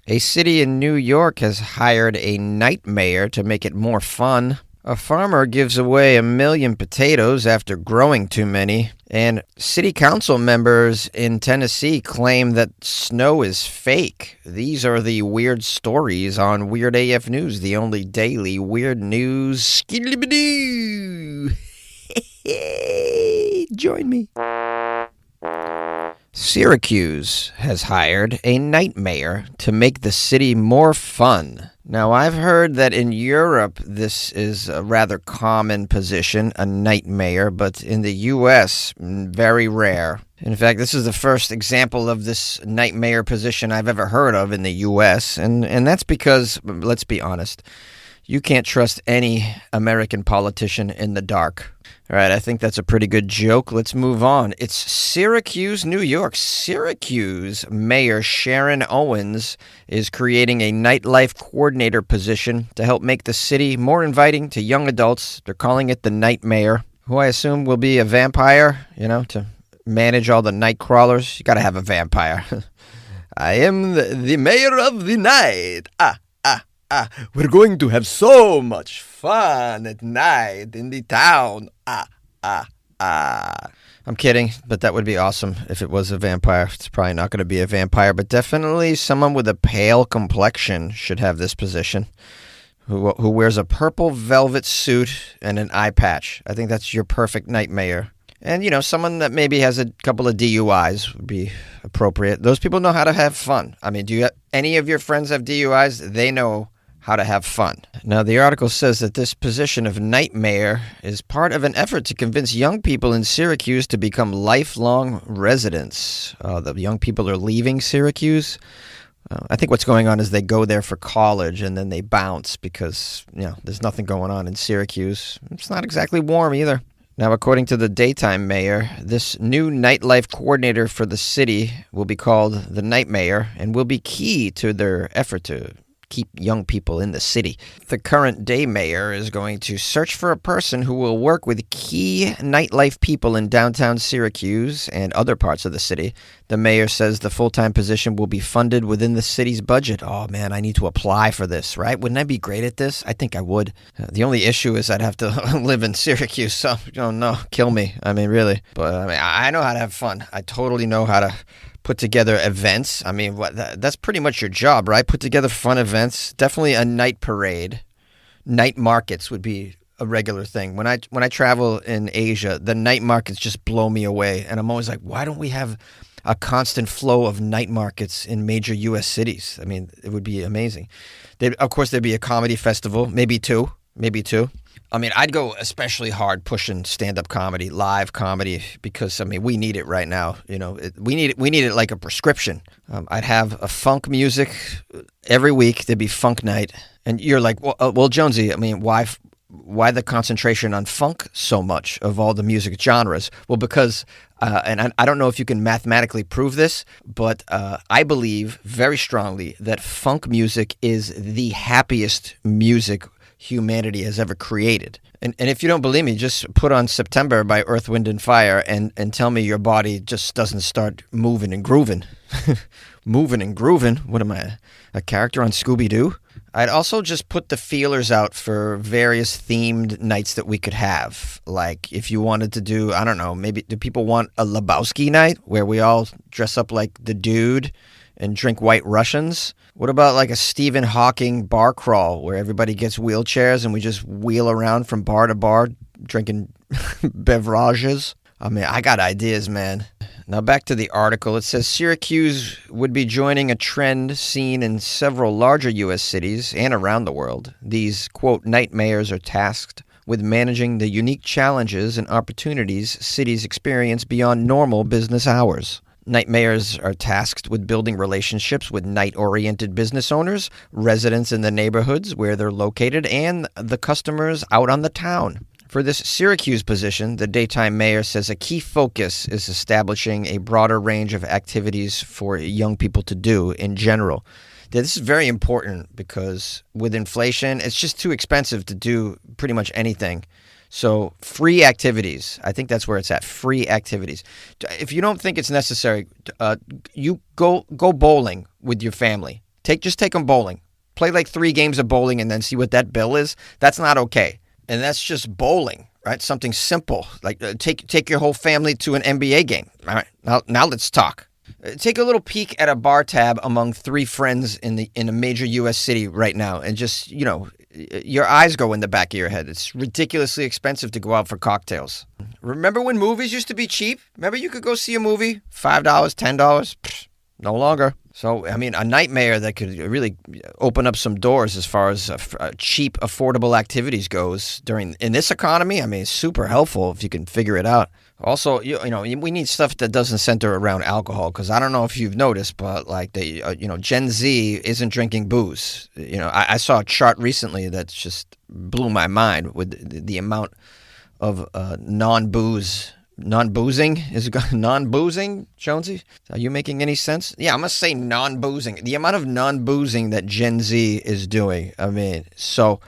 A city in New York has hired a night mayor to make it more fun. A farmer gives away 1,000,000 potatoes after growing too many. And city council members in Tennessee claim that snow is fake. These are the weird stories on Weird AF News, the only daily weird news. Skidibidoo! Join me. Syracuse has hired a night mayor to make the city more fun. Now, I've heard that in Europe this is a rather common position, a night mayor, but in the U.S., very rare. In fact, this is the first example of this night mayor position I've ever heard of in the U.S., and that's because, let's be honest, you can't trust any American politician in the dark. All right, I think that's a pretty good joke. Let's move on. It's Syracuse, New York. Syracuse Mayor Sharon Owens is creating a nightlife coordinator position to help make the city more inviting to young adults. They're calling it the Night Mayor, who I assume will be a vampire, to manage all the night crawlers. You got to have a vampire. I am the mayor of the night. We're going to have so much fun at night in the town. I'm kidding, but that would be awesome if it was a vampire. It's probably not going to be a vampire, but definitely someone with a pale complexion should have this position, who wears a purple velvet suit and an eye patch. I think that's your perfect night mayor. And, someone that maybe has a couple of DUIs would be appropriate. Those people know how to have fun. I mean, any of your friends have DUIs? They know how to have fun. Now, the article says that this position of night mayor is part of an effort to convince young people in Syracuse to become lifelong residents. The young people are leaving Syracuse. I think what's going on is they go there for college and then they bounce because, there's nothing going on in Syracuse. It's not exactly warm either. Now, according to the daytime mayor, this new nightlife coordinator for the city will be called the Night Mayor and will be key to their effort to keep young people in the city. The current day mayor is going to search for a person who will work with key nightlife people in downtown Syracuse and other parts of the city. The mayor says the full-time position will be funded within the city's budget. Oh man, I need to apply for this, right? Wouldn't I be great at this? I think I would. The only issue is I'd have to live in Syracuse, so no, kill me. I mean, really. But I know how to have fun. I totally know how to put together events. I mean, that's pretty much your job, right? Put together fun events. Definitely a night parade. Night markets would be a regular thing. When I travel in Asia, the night markets just blow me away. And I'm always like, why don't we have a constant flow of night markets in major U.S. cities? I mean, it would be amazing. Of course, there'd be a comedy festival, maybe two. I mean, I'd go especially hard pushing stand-up comedy, live comedy, because, we need it right now. We need it like a prescription. I'd have a funk music every week. There'd be funk night. And you're like, well, Jonesy, why the concentration on funk so much of all the music genres? Well, because, and I don't know if you can mathematically prove this, but I believe very strongly that funk music is the happiest music humanity has ever created. And if you don't believe me, just put on September by Earth, Wind, and Fire and tell me your body just doesn't start moving and grooving. Moving and grooving? What am I, a character on Scooby-Doo? I'd also just put the feelers out for various themed nights that we could have. Like if you wanted to do, I don't know, maybe do people want a Lebowski night where we all dress up like the dude and drink White Russians? What about like a Stephen Hawking bar crawl where everybody gets wheelchairs and we just wheel around from bar to bar drinking beverages? I got ideas, man. Now back to the article. It says Syracuse would be joining a trend seen in several larger U.S. cities and around the world. These, quote, night mayors are tasked with managing the unique challenges and opportunities cities experience beyond normal business hours. Night mayors are tasked with building relationships with night-oriented business owners, residents in the neighborhoods where they're located, and the customers out on the town. For this Syracuse position, the daytime mayor says a key focus is establishing a broader range of activities for young people to do in general. This is very important because with inflation, it's just too expensive to do pretty much anything. So free activities, I think that's where it's at, free activities. If you don't think it's necessary, you go bowling with your family. Just take them bowling. Play like 3 games of bowling and then see what that bill is. That's not okay. And that's just bowling, right? Something simple. Like take your whole family to an NBA game. All right, now let's talk. Take a little peek at a bar tab among 3 friends in a major U.S. city right now, and just, your eyes go in the back of your head. It's ridiculously expensive to go out for cocktails. Remember when movies used to be cheap? Remember you could go see a movie, $5, $10? No longer. So, I mean, a nightmare that could really open up some doors as far as cheap, affordable activities goes in this economy. I mean, it's super helpful if you can figure it out. Also, we need stuff that doesn't center around alcohol, because I don't know if you've noticed, but like Gen Z isn't drinking booze. I saw a chart recently that just blew my mind with the amount of non-boozing? Is it non-boozing, Jonesy? Are you making any sense? Yeah, I'm going to say non-boozing. The amount of non-boozing that Gen Z is doing. I mean, so,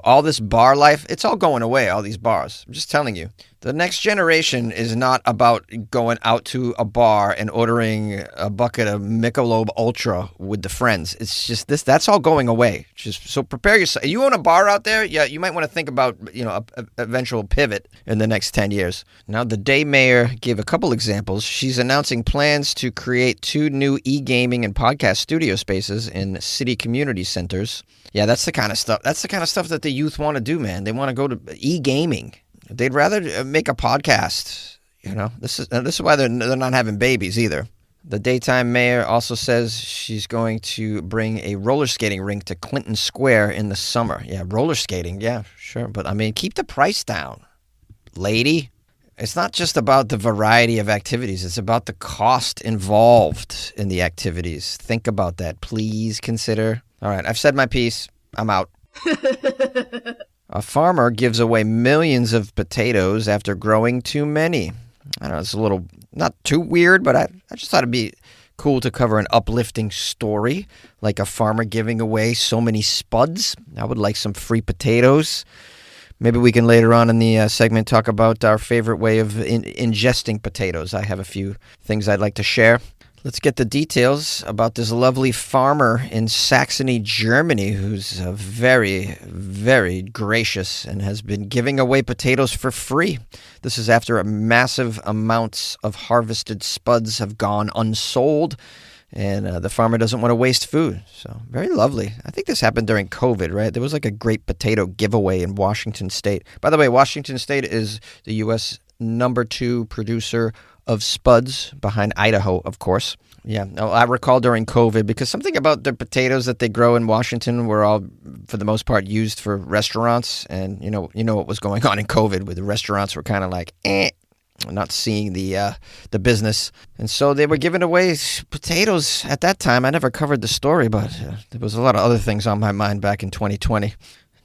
all this bar life, it's all going away, all these bars. I'm just telling you. The next generation is not about going out to a bar and ordering a bucket of Michelob Ultra with the friends. It's just that's all going away. So prepare yourself. You own a bar out there? Yeah, you might want to think about, a eventual pivot in the next 10 years. Now, the day mayor gave a couple examples. She's announcing plans to create 2 new e-gaming and podcast studio spaces in city community centers. Yeah, that's the kind of stuff. That's the kind of stuff that the youth want to do, man. They want to go to e-gaming. They'd rather make a podcast. This is why they're not having babies either. The daytime mayor also says she's going to bring a roller skating rink to Clinton Square in the summer. Yeah, roller skating. Yeah, sure. But, I mean, keep the price down, lady. It's not just about the variety of activities. It's about the cost involved in the activities. Think about that. Please consider. All right, I've said my piece. I'm out. A farmer gives away millions of potatoes after growing too many. I know it's a little, not too weird, but I just thought it'd be cool to cover an uplifting story, like a farmer giving away so many spuds. I would like some free potatoes. Maybe we can later on in the segment talk about our favorite way of ingesting potatoes. I have a few things I'd like to share. Let's get the details about this lovely farmer in Saxony, Germany, who's very, very gracious and has been giving away potatoes for free. This is after massive amounts of harvested spuds have gone unsold, and the farmer doesn't want to waste food. So very lovely. I think this happened during COVID, right? There was like a great potato giveaway in Washington State. By the way, Washington State is the U.S. #2 producer of spuds, behind Idaho, of course. Yeah, no, I recall during COVID, because something about the potatoes that they grow in Washington were all, for the most part, used for restaurants. And you know what was going on in COVID, where the restaurants were kind of like, not seeing the business. And so they were giving away potatoes at that time. I never covered the story, but there was a lot of other things on my mind back in 2020.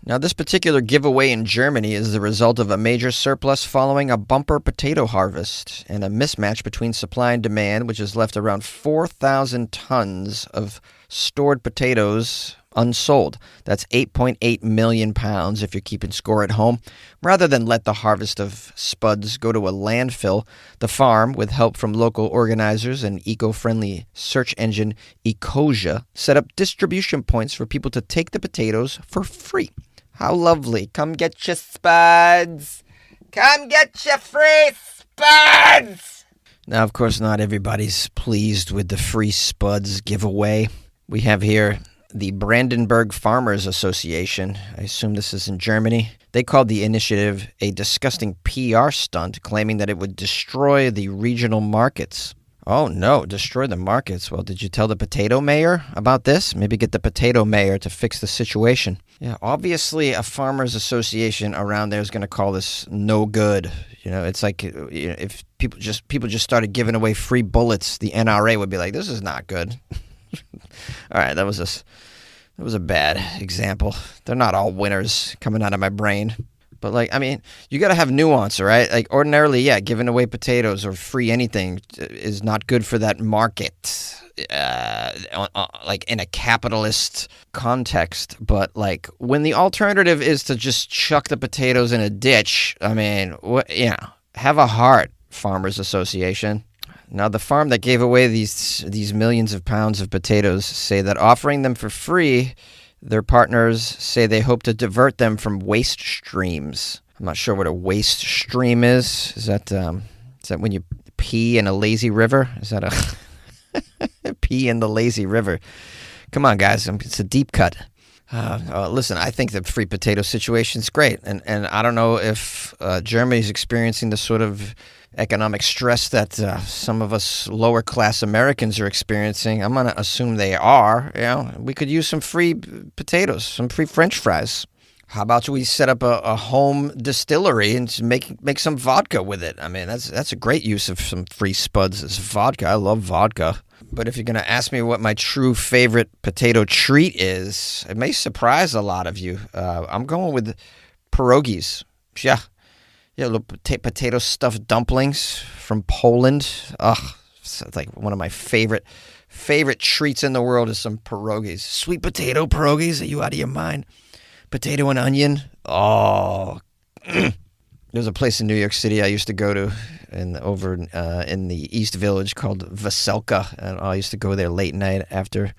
Now, this particular giveaway in Germany is the result of a major surplus following a bumper potato harvest and a mismatch between supply and demand, which has left around 4,000 tons of stored potatoes unsold. That's 8.8 million pounds if you're keeping score at home. Rather than let the harvest of spuds go to a landfill, the farm, with help from local organizers and eco-friendly search engine Ecosia, set up distribution points for people to take the potatoes for free. How lovely. Come get your spuds. Come get your free spuds. Now, of course, not everybody's pleased with the free spuds giveaway. We have here the Brandenburg Farmers Association. I assume this is in Germany. They called the initiative a disgusting PR stunt, claiming that it would destroy the regional markets. Oh, no, destroy the markets. Well, did you tell the potato mayor about this? Maybe get the potato mayor to fix the situation. Yeah, obviously a farmers association around there is going to call this no good. It's like if people just started giving away free bullets, the NRA would be like, this is not good. All right, that was a bad example. They're not all winners coming out of my brain. But, you got to have nuance, right? Like, ordinarily, yeah, giving away potatoes or free anything is not good for that market, in a capitalist context. But, when the alternative is to just chuck the potatoes in a ditch, have a heart, Farmers Association. Now, the farm that gave away these millions of pounds of potatoes say that offering them for free, their partners say they hope to divert them from waste streams. I'm not sure what a waste stream is. Is that when you pee in a lazy river? Is that a pee in the lazy river? Come on, guys. It's a deep cut. Listen, I think the free potato situation is great. And I don't know if Germany's experiencing the sort of economic stress that some of us lower class Americans are experiencing. I'm going to assume they are. We could use some free potatoes, some free French fries. How about we set up a home distillery and make some vodka with it? I mean, that's a great use of some free spuds as vodka. I love vodka. But if you're going to ask me what my true favorite potato treat is, it may surprise a lot of you. I'm going with pierogies. Yeah, little potato stuffed dumplings from Poland. It's like one of my favorite treats in the world is some pierogies. Sweet potato pierogies. Are you out of your mind? Potato and onion. Oh, there's a place in New York City I used to go to, over in the East Village called Veselka, and I used to go there late night after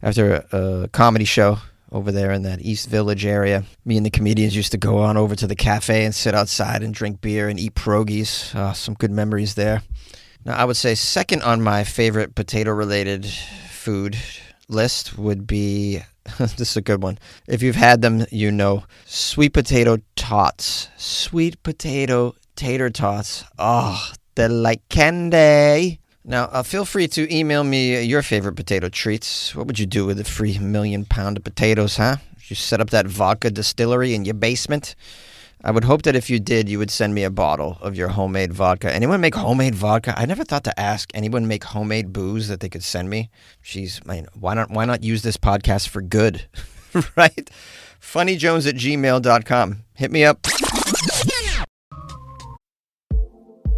a comedy show over there in that East Village area. Me and the comedians used to go on over to the cafe and sit outside and drink beer and eat pierogies. Some good memories there. Now, I would say second on my favorite potato-related food list would be, this is a good one. If you've had them, you know, sweet potato tots. Sweet potato tater tots. Oh, they're like candy. Now, feel free to email me your favorite potato treats. What would you do with a free 1 million pound of potatoes, huh? You set up that vodka distillery in your basement? I would hope that if you did, you would send me a bottle of your homemade vodka. Anyone make homemade vodka? I never thought to ask anyone make homemade booze that they could send me. Jeez, man, why not use this podcast for good, right? funnyjones@gmail.com. Hit me up.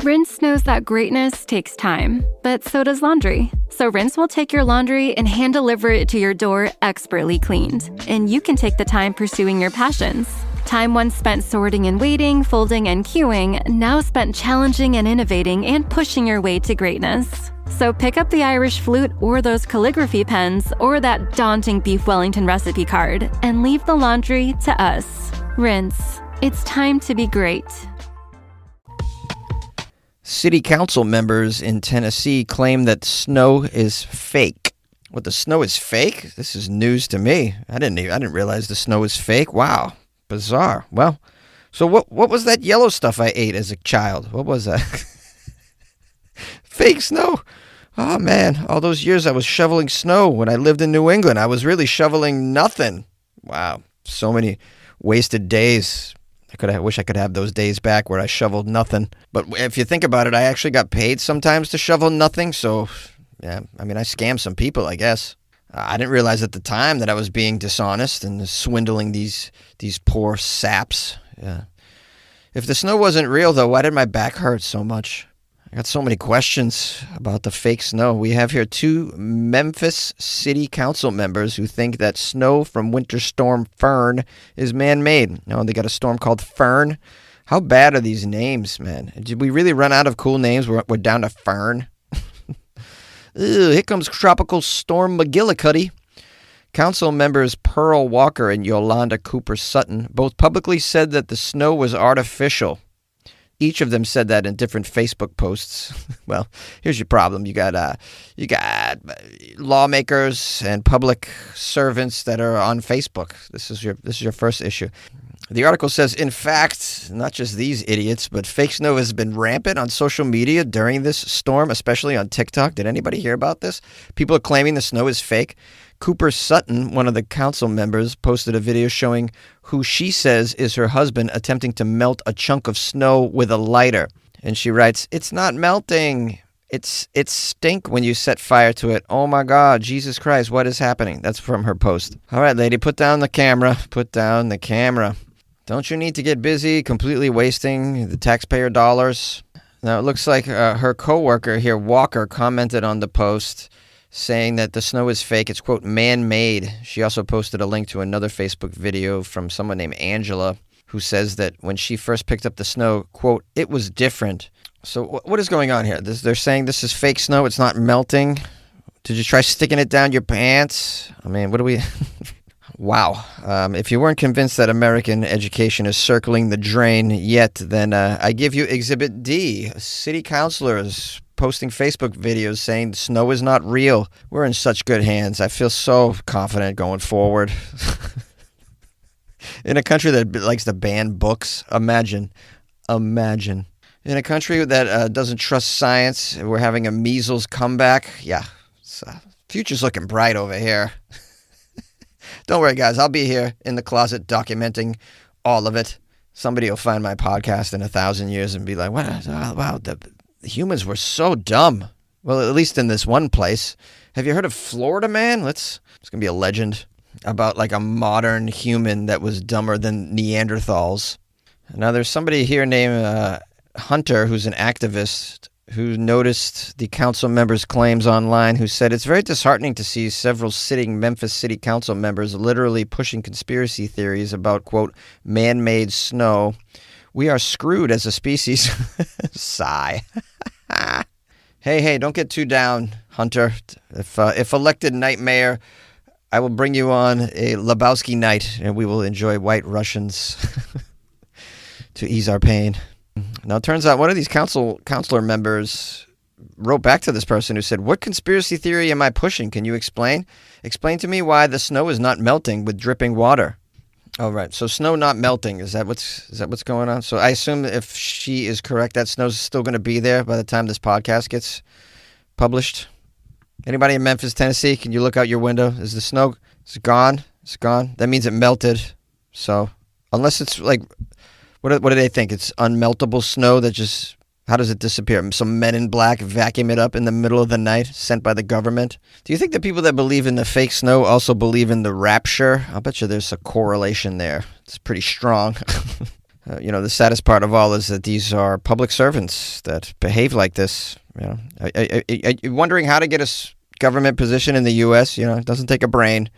Rinse knows that greatness takes time, but so does laundry. So Rinse will take your laundry and hand deliver it to your door expertly cleaned. And you can take the time pursuing your passions. Time once spent sorting and waiting, folding and queuing, now spent challenging and innovating and pushing your way to greatness. So pick up the Irish flute or those calligraphy pens or that daunting beef Wellington recipe card and leave the laundry to us. Rinse. It's time to be great. City council members in Tennessee claim that snow is fake. What, the snow is fake? This is news to me. I didn't realize the snow is fake. Wow, bizarre. Well, so what was that yellow stuff I ate as a child? What was that? Fake snow. Oh man, all those years I was shoveling snow when I lived in New England. I was really shoveling nothing. Wow, so many wasted days. I wish I could have those days back where I shoveled nothing. But if you think about it, I actually got paid sometimes to shovel nothing. So, yeah, I mean, I scammed some people, I guess. I didn't realize at the time that I was being dishonest and swindling these poor saps. Yeah. If the snow wasn't real, though, why did my back hurt so much? I got so many questions about the fake snow. We have here 2 Memphis City Council members who think that snow from Winter Storm Fern is man-made. No, they got a storm called Fern. How bad are these names, man? Did we really run out of cool names? We're down to Fern. Ew, here comes Tropical Storm McGillicuddy. Council members Pearl Walker and Yolanda Cooper Sutton both publicly said that the snow was artificial. Each of them said that in different Facebook posts. Well, here's your problem. You got lawmakers and public servants that are on Facebook. This is your first issue. The article says, in fact, not just these idiots, but fake snow has been rampant on social media during this storm, especially on TikTok. Did anybody hear about this? People are claiming the snow is fake. Cooper Sutton, one of the council members, posted a video showing who she says is her husband attempting to melt a chunk of snow with a lighter. And she writes, "It's not melting. It's stink when you set fire to it. Oh my God, Jesus Christ, what is happening?" That's from her post. All right, lady, put down the camera. Put down the camera. Don't you need to get busy completely wasting the taxpayer dollars? Now, it looks like her coworker here, Walker, commented on the post saying that the snow is fake. It's, quote, man-made. She also posted a link to another Facebook video from someone named Angela, who says that when she first picked up the snow, quote, it was different. So what is going on here? They're saying this is fake snow. It's not melting. Did you try sticking it down your pants? I mean, what do we... Wow. If you weren't convinced that American education is circling the drain yet, then I give you Exhibit D. City councilors posting Facebook videos saying snow is not real. We're in such good hands. I feel so confident going forward. In a country that likes to ban books, imagine. In a country that doesn't trust science, we're having a measles comeback. Yeah, future's looking bright over here. Don't worry, guys. I'll be here in the closet documenting all of it. Somebody will find my podcast in 1,000 years and be like, wow, the humans were so dumb. Well, at least in this one place. Have you heard of Florida Man? It's going to be a legend about like a modern human that was dumber than Neanderthals. Now, there's somebody here named Hunter, who's an activist, who noticed the council members' claims online, who said it's very disheartening to see several sitting Memphis City Council members literally pushing conspiracy theories about, quote, man-made snow. We are screwed as a species. Sigh. Hey, don't get too down, Hunter. If elected night mayor, I will bring you on a Lebowski night, and we will enjoy White Russians to ease our pain. Now, it turns out one of these counselor members wrote back to this person who said, what conspiracy theory am I pushing? Can you explain? Explain to me why the snow is not melting with dripping water. Oh, right. So snow not melting. Is that what's going on? So I assume if she is correct, that snow's still going to be there by the time this podcast gets published. Anybody in Memphis, Tennessee, can you look out your window? Is the snow gone? It's gone. That means it melted. So unless it's like... What do they think? It's unmeltable snow that just, how does it disappear? Some men in black vacuum it up in the middle of the night, sent by the government? Do you think the people that believe in the fake snow also believe in the rapture? I'll bet you there's a correlation there. It's pretty strong. The saddest part of all is that these are public servants that behave like this. You're wondering how to get a government position in the U.S.? It doesn't take a brain.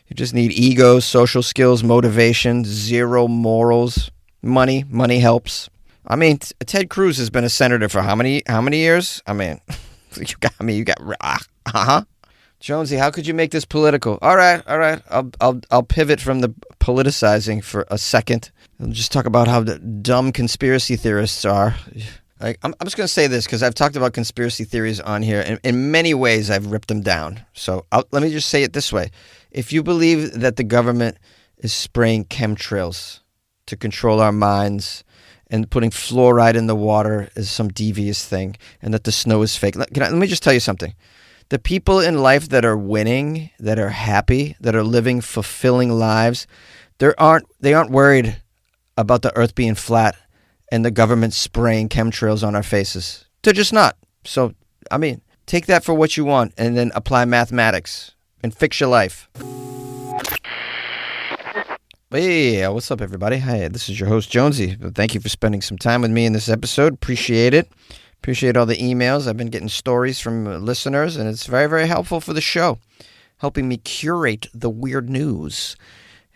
You just need ego, social skills, motivation, zero morals. Money helps. I mean, Ted Cruz has been a senator for how many years? I mean, you got Jonesy, how could you make this political? All right. I'll pivot from the politicizing for a second. I'll just talk about how dumb conspiracy theorists are. I'm just going to say this because I've talked about conspiracy theories on here, and in many ways I've ripped them down. So let me just say it this way. If you believe that the government is spraying chemtrails to control our minds and putting fluoride in the water is some devious thing, and that the snow is fake. Let me just tell you something. The people in life that are winning, that are happy, that are living fulfilling lives, they aren't worried about the earth being flat and the government spraying chemtrails on our faces. They're just not. So, I mean, take that for what you want and then apply mathematics and fix your life. Hey, what's up, everybody? Hi, this is your host, Jonesy. Thank you for spending some time with me in this episode. Appreciate it. Appreciate all the emails. I've been getting stories from listeners, and it's very, very helpful for the show, helping me curate the weird news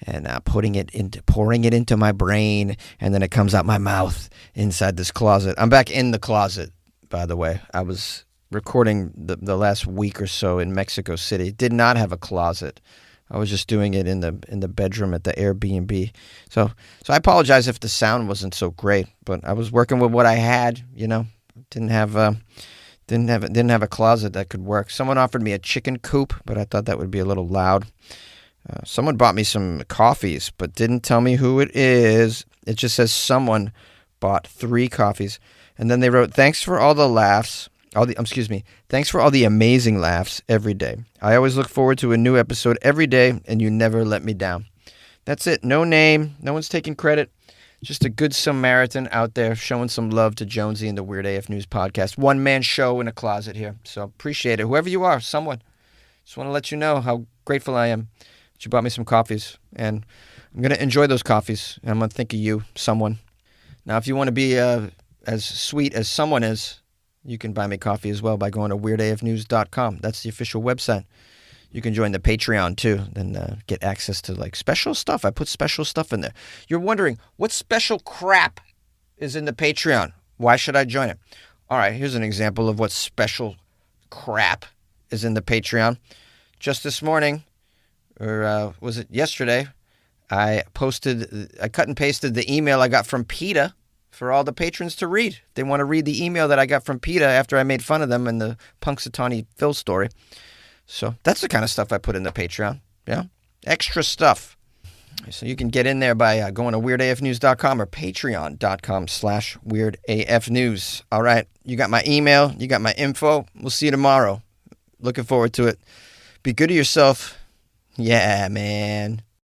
and pouring it into my brain, and then it comes out my mouth inside this closet. I'm back in the closet, by the way. I was recording the last week or so in Mexico City. Did not have a closet. I was just doing it in the bedroom at the Airbnb. So I apologize if the sound wasn't so great, but I was working with what I had, Didn't have a closet that could work. Someone offered me a chicken coop, but I thought that would be a little loud. Someone bought me some coffees, but didn't tell me who it is. It just says someone bought 3 coffees, and then they wrote, "Thanks for all the laughs. Thanks for all the amazing laughs every day. I always look forward to a new episode every day, and you never let me down." That's it. No name. No one's taking credit. Just a good Samaritan out there showing some love to Jonesy and the Weird AF News podcast. One-man show in a closet here. So appreciate it. Whoever you are, someone. Just want to let you know how grateful I am that you bought me some coffees. And I'm going to enjoy those coffees. And I'm going to think of you, someone. Now, if you want to be as sweet as someone is, you can buy me coffee as well by going to weirdafnews.com. That's the official website. You can join the Patreon too, then get access to like special stuff. I put special stuff in there. You're wondering what special crap is in the Patreon? Why should I join it? All right, here's an example of what special crap is in the Patreon. Just this morning, or was it yesterday, I cut and pasted the email I got from PETA for all the patrons to read. They want to read the email that I got from PETA after I made fun of them in the Punxsutawney Phil story. So that's the kind of stuff I put in the Patreon. Yeah, extra stuff. So you can get in there by going to weirdafnews.com or patreon.com/weirdafnews. All right, you got my email, you got my info. We'll see you tomorrow. Looking forward to it. Be good to yourself. Yeah, man.